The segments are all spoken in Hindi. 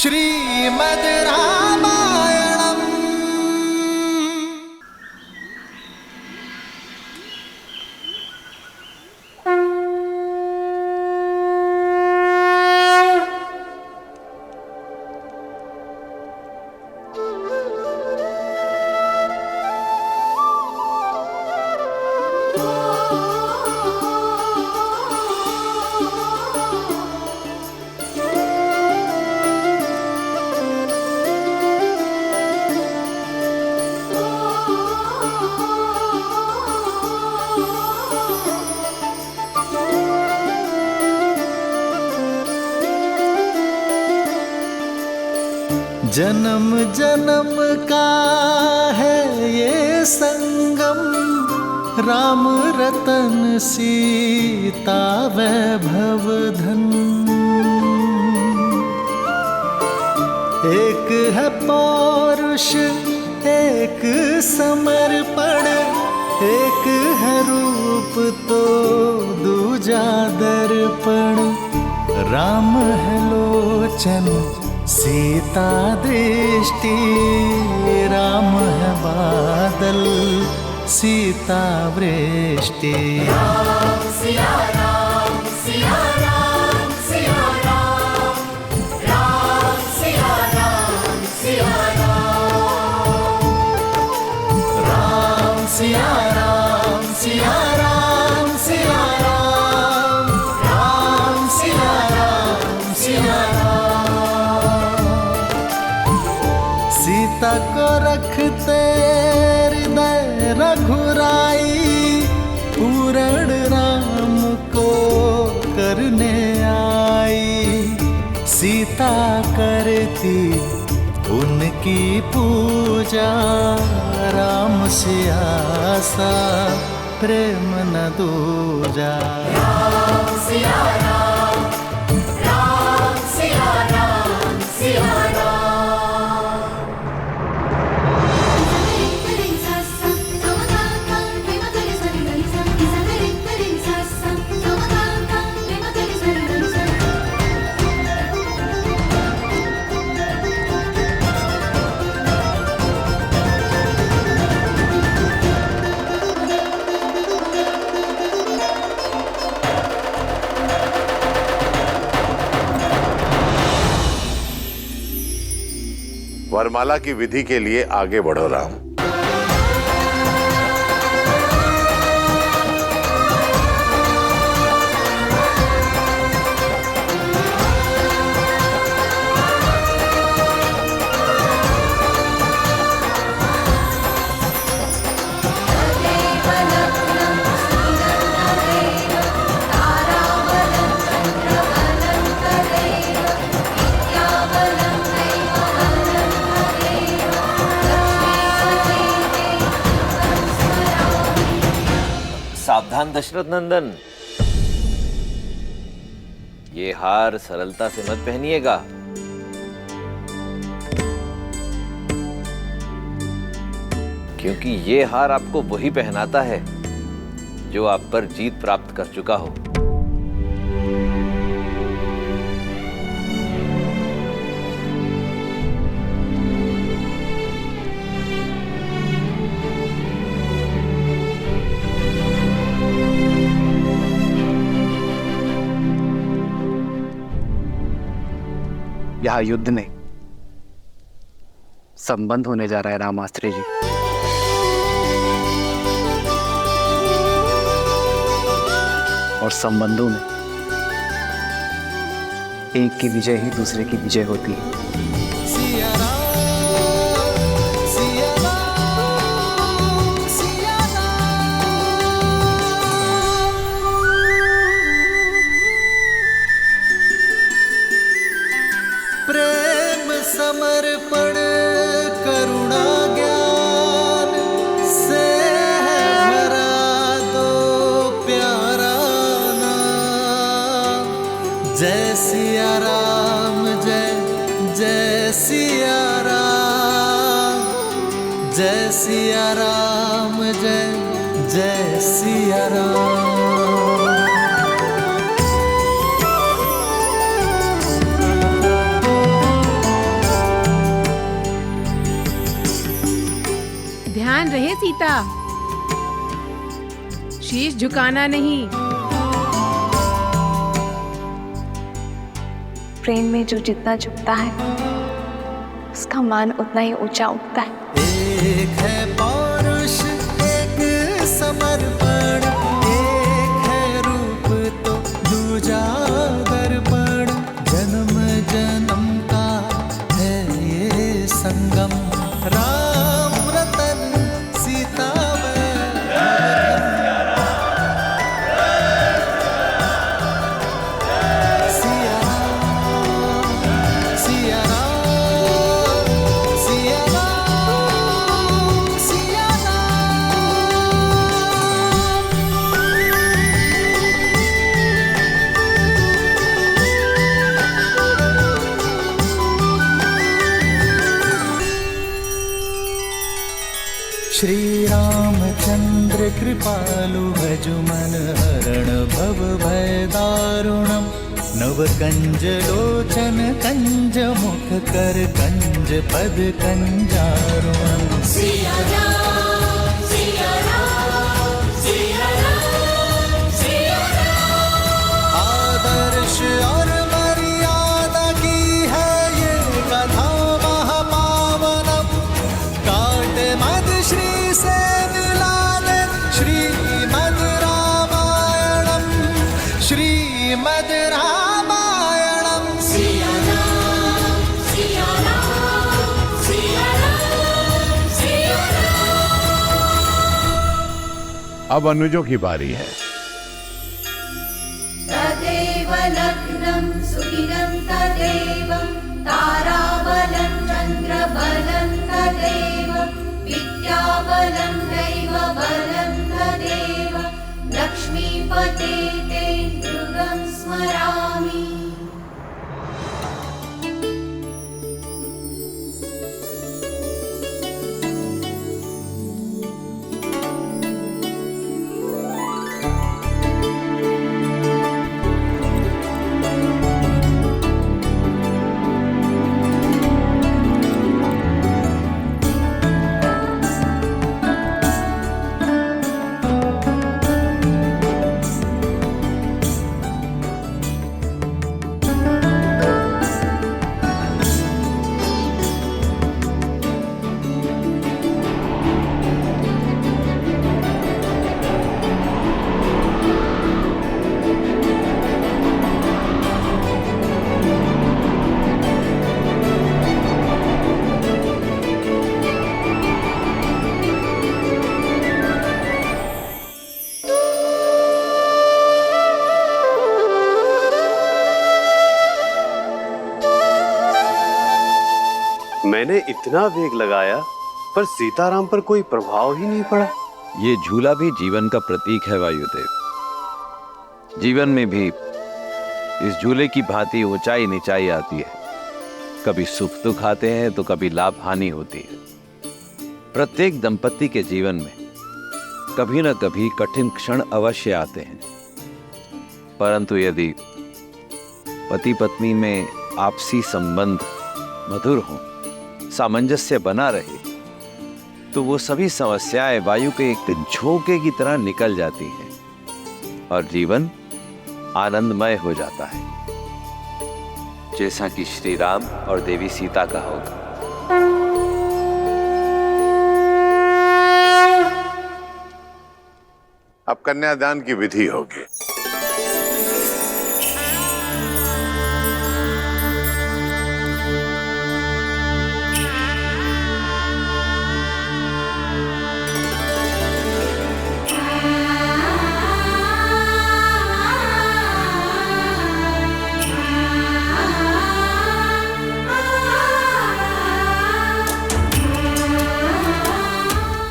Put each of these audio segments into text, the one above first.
श्रीमद् रामायणम्। जन्म जन्म का है ये संगम, राम रतन सीता वैभव धन। एक है पौरुष एक समर्पण, एक है रूप तो दूजा दर्पण। राम है लोचन सीता दृष्टि, राम है बादल सीता वृष्टि। राम सिया राम सिया राम सिया राम, राम सिया राम सिया राम, राम सिया राम सिया राम सिया राम, राम सिया राम सिया राम। सीता को रखते हृदय रघुराई, पूर्ण राम को करने आई। सीता करती उनकी पूजा, राम से आसा प्रेम न दूजा। राम सिया राम, राम सिया राम सिया राम। वरमाला की विधि के लिए आगे बढ़ो राम। सावधान दशरथ नंदन, ये हार सरलता से मत पहनिएगा। क्योंकि ये हार आपको वही पहनाता है जो आप पर जीत प्राप्त कर चुका हो। यहाँ युद्ध नहीं, संबंध होने जा रहा है रामास्त्री जी। और संबंधों में एक की विजय ही दूसरे की विजय होती है। समर्पण करुणा ज्ञान से भरा दो प्यारा नाम। जय सिया राम जय जय सिया राम, जय सिया राम जय जय सिया राम। ध्यान रहे सीता, शीश झुकाना नहीं। प्रेम में जो जितना झुकता है उसका मान उतना ही ऊंचा उठता है। एक है पौरुष, एक समर्पण, एक है रूप तो दूजा दर्पण। जन्म जन्म का है ये संगम, राम रतन सीता सिया सिया सिया सिया। श्री रामचंद्र कृपालु भजु मन हरण भव भय दारुणम। नव कंज लोचन कंज मुख कर कंज पद कंजारुणम। सिया राम सिया राम सिया राम सिया राम। आदर्श और मर्यादा की है ये कथा महापावनम। काट मद श्री से मिला दे श्रीमद् रामायणम, श्रीमद् रामायणम। सिया राम सिया राम सिया राम सिया राम। अब अनुजों की बारी है। तदेव लग्नं सुदिनं तदेव ताराबलं चन्द्रबलं तदेव विद्याबलं दैवबलं तदेव लक्ष्मीपते ते नृगं स्मरामि। मैंने इतना वेग लगाया पर सीताराम पर कोई प्रभाव ही नहीं पड़ा। ये झूला भी जीवन का प्रतीक है वायुदेव। जीवन में भी इस झूले की भांति ऊंचाई नीचाई आती है। कभी सुख दुख आते हैं तो कभी लाभ हानि होती है। प्रत्येक दंपति के जीवन में कभी न कभी कठिन क्षण अवश्य आते हैं, परंतु यदि पति पत्नी में आपसी संबंध मधुर हो, सामंजस्य बना रहे, तो वो सभी समस्याएं वायु के एक झोंके की तरह निकल जाती हैं और जीवन आनंदमय हो जाता है, जैसा कि श्री राम और देवी सीता का होगा। अब कन्यादान की विधि होगी।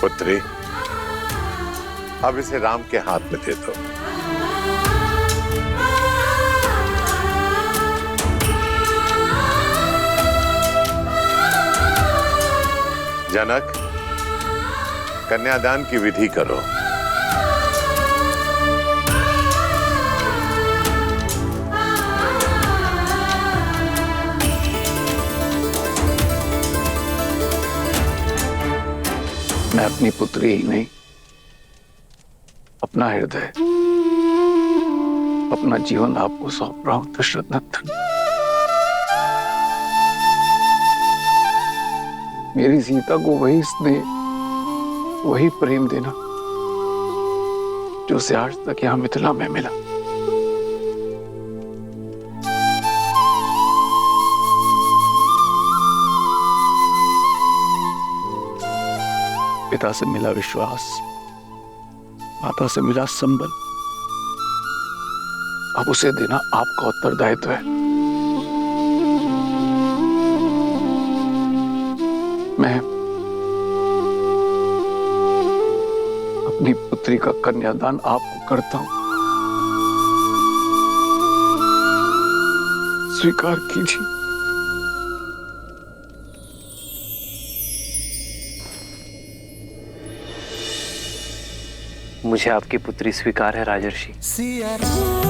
पुत्री, अब इसे राम के हाथ में दे दो। जनक, कन्यादान की विधि करो। मैं अपनी पुत्री ही नहीं, अपना हृदय, अपना जीवन आपको सौंप रहा हूं दशरथ नंदन। मेरी सीता को वही स्नेह, वही प्रेम देना जो उसे आज तक यहां मिथिला में मिला। पिता से मिला विश्वास, माता से मिला संबल, अब उसे देना आपका उत्तरदायित्व है। मैं अपनी पुत्री का कन्यादान आपको करता हूं, स्वीकार कीजिए। मुझे आपकी पुत्री स्वीकार है राजर्षि। सिया राम,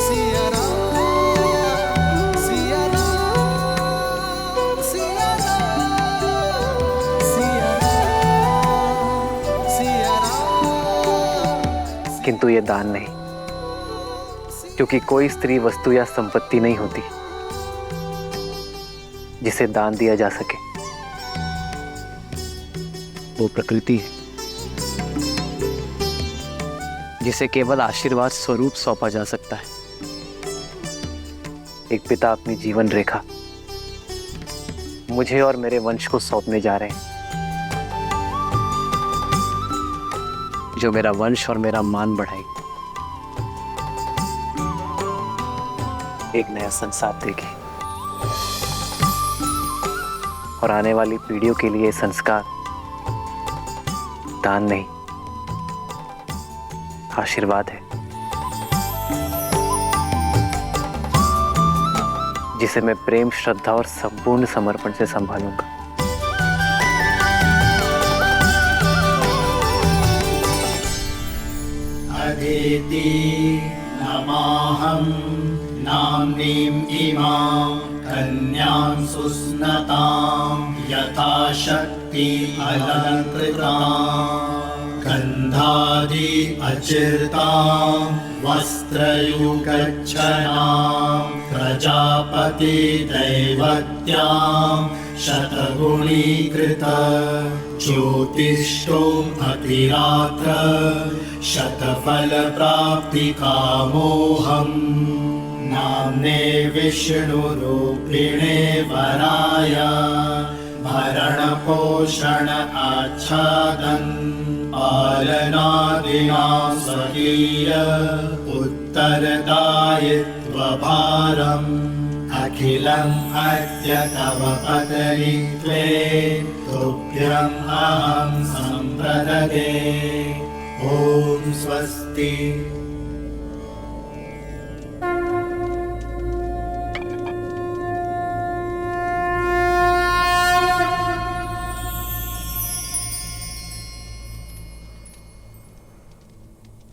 सिया राम, सिया राम, सिया राम, सिया राम, सिया राम। किंतु ये दान नहीं, क्योंकि कोई स्त्री वस्तु या संपत्ति नहीं होती जिसे दान दिया जा सके। वो प्रकृति है जिसे केवल आशीर्वाद स्वरूप सौंपा जा सकता है। एक पिता अपनी जीवन रेखा मुझे और मेरे वंश को सौंपने जा रहे हैं, जो मेरा वंश और मेरा मान बढ़ाए, एक नया संसार देगी और आने वाली पीढ़ियों के लिए संस्कार दान नहीं, आशीर्वाद है, जिसे मैं प्रेम, श्रद्धा और संपूर्ण समर्पण से संभालूंगा। अदिति नमाहं नाम्नीं इमां कन्यां सुस्नतां यथा शक्ति अलङ्कृतां गन्धादि अचिर्तां वस्त्रयुगच्छनां प्रजापति दैवत्यां शतगुणीकृत ज्योतिष्ठोम् अतिरात्र शतफलप्राप्तिकामोऽहम् नाम्ने विष्णुरूपिणे वराय भरणपोषण आच्छादन् पालनादिना स्वकीय उत्तरदायित्वभारम् अखिलम् अद्य तव पत्नीत्वे तुभ्यम् अहं सम्प्रददे। ॐ स्वस्ति।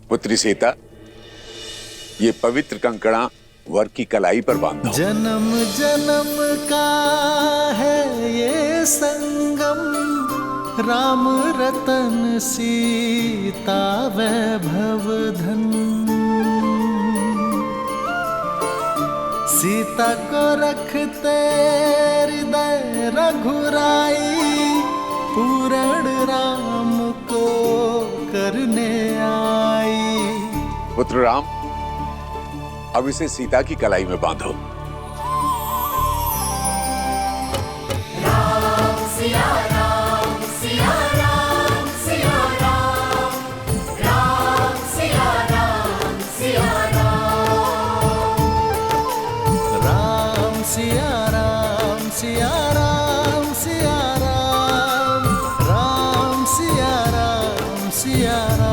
पुत्री सीता, ये पवित्र कंकड़ा वर की कलाई पर बांधो। जन्म जन्म का है ये संगम, राम रतन सीता वैभव धन। सीता को रखते हृदय रघुराई, पूर्ण राम को करने आई। पुत्र राम, अब इसे सीता की कलाई में बांधो। राम सिया राम, सिया राम, सिया राम, राम सिया राम, सिया राम, राम सिया राम, सिया राम, सिया राम, राम सिया राम, सिया राम।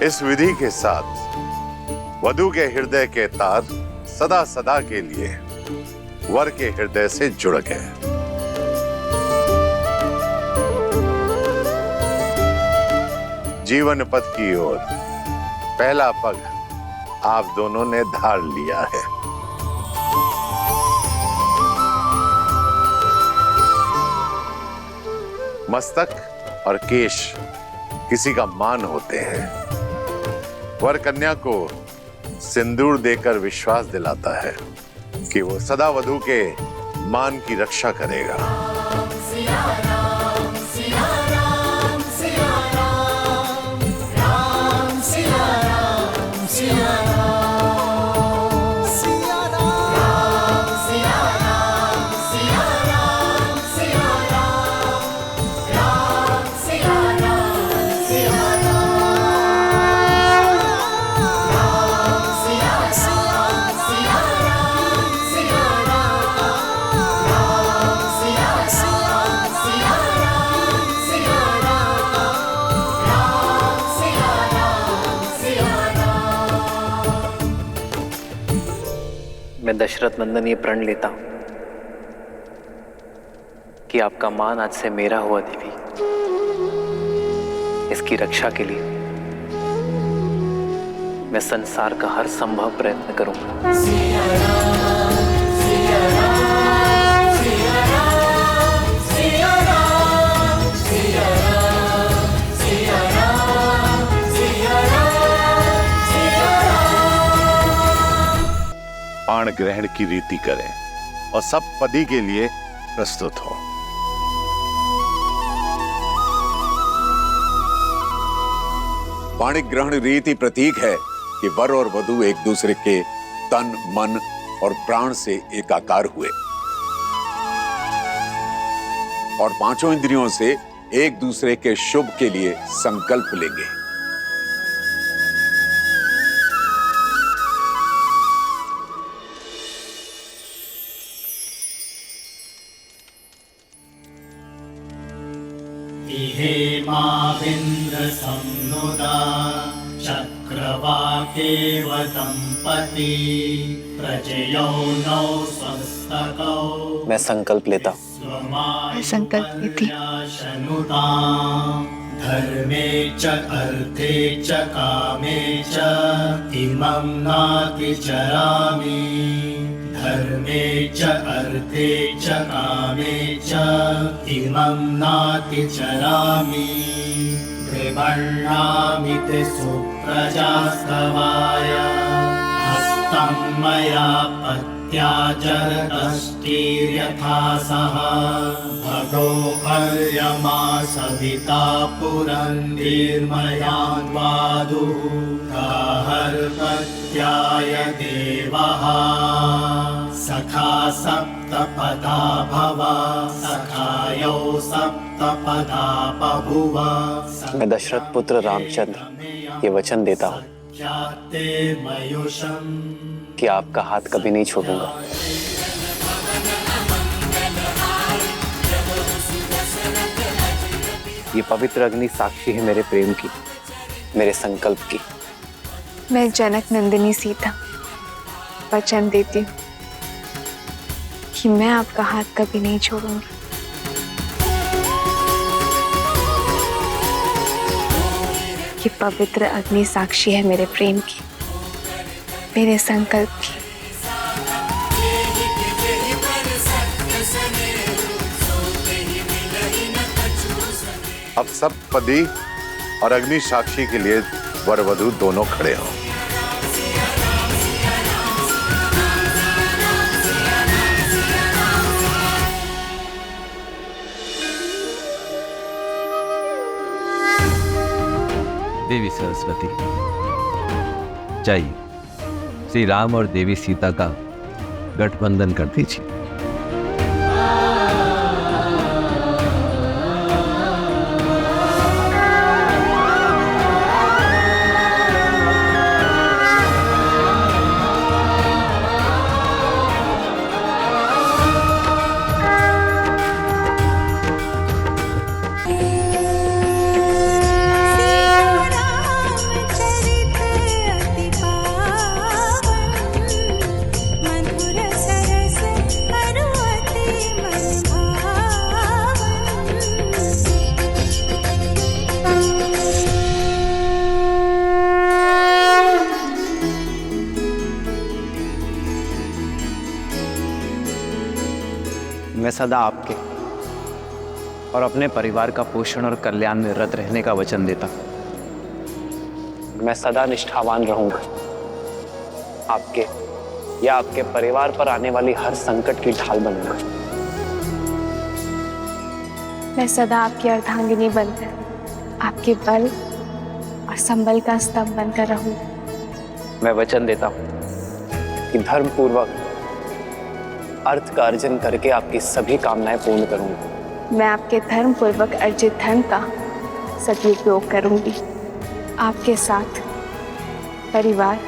इस विधि के साथ वधू के हृदय के तार सदा सदा के लिए वर के हृदय से जुड़ गए। जीवन पथ की ओर पहला पग आप दोनों ने धार लिया है। मस्तक और केश किसी का मान होते हैं। वर कन्या को सिंदूर देकर विश्वास दिलाता है कि वो सदा वधू के मान की रक्षा करेगा। सिया राम सिया राम सिया राम राम सिया राम सिया राम सिया राम राम सिया राम सिया राम सिया राम राम सिया राम सिया राम राम सिया राम सिया राम सिया राम राम सिया राम सिया राम सिया राम राम सिया राम सिया राम। मैं दशरथ नंदन ये प्रण लेता हूं कि आपका मान आज से मेरा हुआ देवी। इसकी रक्षा के लिए मैं संसार का हर संभव प्रयत्न करूंगा। सिया राम सिया राम सिया राम सिया राम सिया राम सिया राम सिया राम सिया राम। बाण ग्रहण की रीति करें और सब पदी के लिए प्रस्तुत हो। पाणिक ग्रहण रीति प्रतीक है कि वर और वधू एक दूसरे के तन, मन और प्राण से एकाकार हुए और पांचों इंद्रियों से एक दूसरे के शुभ के लिए संकल्प लेंगे। हेमाविन्द्र संनुदा चक्रवाकेव दंपति प्रजयो नौ स्वस्तकौ। मैं संकल्प लेता हूं। मैं संकल्प लेती धर्मे च अर्थे च कामे च इमं नातिचरामि। धर्मे च अर्थे च कामे च इमं नातिचरामि। त्रिवर्णामि ते सुप्रजास्तवाय हस्तं मया पत्या जरतष्टिर्यथा सह। भगो अर्यमा सविता पुरन्दीर्मयान्वादुः गाहर्पत्याय देवः। सखा सप्तपदा भव सखायो सप्तपदा बभुव। मैं दशरथ पुत्र रामचंद्र ये वचन देता हूं कि आपका हाथ कभी नहीं छोड़ूंगा। ये पवित्र अग्नि साक्षी है मेरे प्रेम की, मेरे संकल्प की। मैं जनक नंदिनी सीता वचन देती हूँ कि मैं आपका हाथ कभी नहीं छोड़ूंगी। ये पवित्र अग्नि साक्षी है मेरे प्रेम की, मेरे संकल्प की। अब सब पदी और अग्नि साक्षी के लिए वर वधू दोनों खड़े हों। देवी सरस्वती, जाइए श्री राम और देवी सीता का गठबंधन कर दीजिए। मैं सदा आपके और अपने परिवार का पोषण और कल्याण में रत रहने का वचन देता हूं। मैं सदा निष्ठावान रहूंगा, आपके या आपके परिवार पर आने वाली हर संकट की ढाल बनूंगा। मैं सदा आपकी अर्धांगिनी बनकर आपके बल और संबल का स्तंभ बनकर रहूं। मैं वचन देता हूं कि धर्म पूर्वक अर्थ का अर्जन करके आपकी सभी कामनाएं पूर्ण करूंगा। मैं आपके धर्म पूर्वक अर्जित धन का सदुपयोग करूंगी। आपके साथ परिवार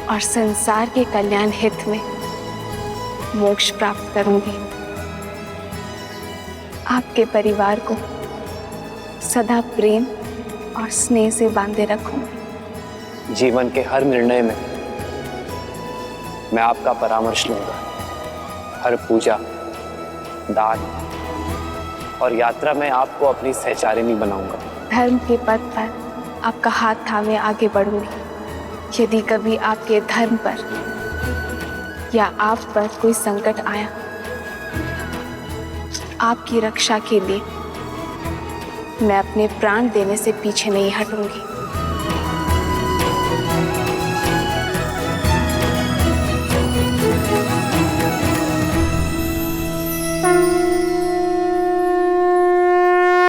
और संसार के कल्याण हित में मोक्ष प्राप्त करूंगी। आपके परिवार को सदा प्रेम और स्नेह से बांधे रखूंगी। जीवन के हर निर्णय में मैं आपका परामर्श लूंगा। हर पूजा, दान और यात्रा में आपको अपनी सहचारिणी बनाऊंगा। धर्म के पथ पर आपका हाथ थामे आगे बढ़ूंगी। यदि कभी आपके धर्म पर या आप पर कोई संकट आया, आपकी रक्षा के लिए मैं अपने प्राण देने से पीछे नहीं हटूंगी।